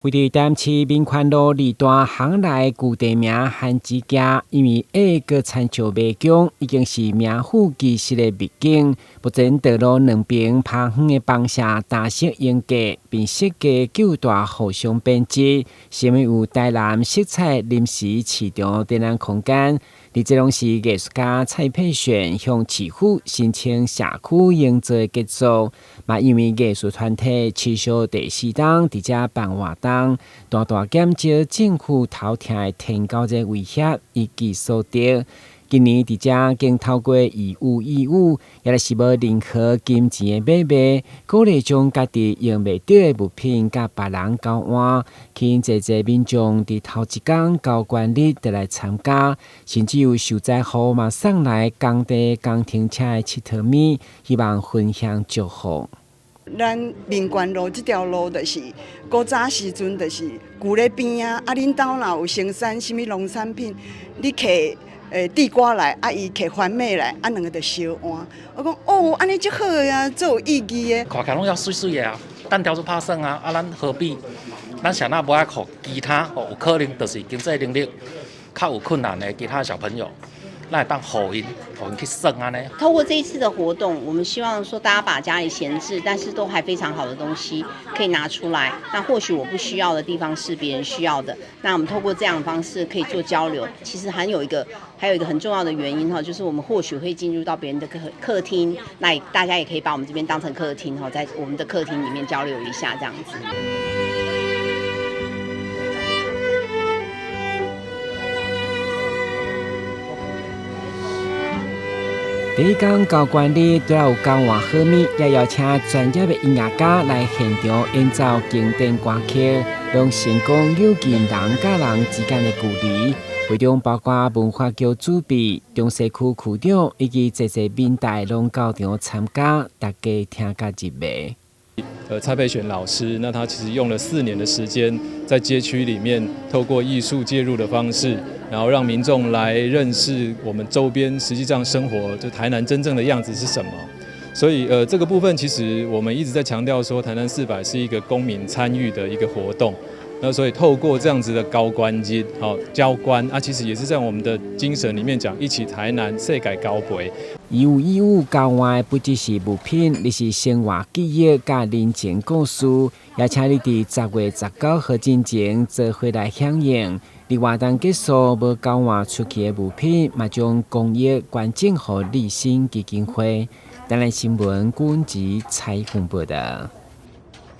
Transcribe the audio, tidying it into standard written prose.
位于台南市民权路二段巷内旧地名汉之家，因为A个参照未强，已经是名副其实的秘境。目前道路两边旁远的房舍大小严格，并设计9大互相编织，成为有台南色彩临时市场展览空间。而这拢是艺术家蔡佩璇向市府申请社区营造的杰作，嘛因为艺术团体持续第4档伫遮办活动，大大减少政府头痛的天高热威胁以及所得。今年伫遮经透过义务，也是无任何金钱的买卖，鼓励将家己用袂到的物品甲别人交换，吸引侪民众伫头一天交关日就来参加，甚至有受灾户嘛送来工地工停车的7套米，希望分享祝福。咱民权路这条路就是古早时阵就是旧咧边啊，恁兜若有生产什么农产品，你摕地瓜来，伊摕番麦来，两个就相换。我讲哦，安尼足好呀，足有意义的。看起来拢要水水的啊，单条就拍算啊，咱何必？咱想那无爱靠其他有可能就是经济能力较有困难的其他小朋友。那当互因去算安尼。透过这一次的活动，我们希望说大家把家里闲置但是都还非常好的东西可以拿出来。那或许我不需要的地方是别人需要的。那我们透过这样的方式可以做交流。其实还有一个很重要的原因哈，就是我们或许会进入到别人的客厅，那大家也可以把我们这边当成客厅哈，在我们的客厅里面交流一下这样子。第一天交关日，除了有交换好米，也邀请专业的音乐家来现场演奏经典歌曲，让成功扭近人甲人之间的距离。会中包括文化局主秘、中西区区长以及侪民代拢到场参加，大家听个入迷。蔡佩璇老师，那他其实用了4年的时间，在街区里面透过艺术介入的方式，然后让民众来认识我们周边实际上生活，就台南真正的样子是什么。所以这个部分其实我们一直在强调说，台南400是一个公民参与的一个活动。那所以透过这样子的高关日，交关啊，其实也是在我们的精神里面讲，一起台南世界交陪。义务交换不只是物品，而是生活记忆甲人情故事。也请你伫10月19号之前做回来响应。而活动结束无交换出去的物品，嘛将公益捐赠予立新基金会。台南新闻管制采访报道。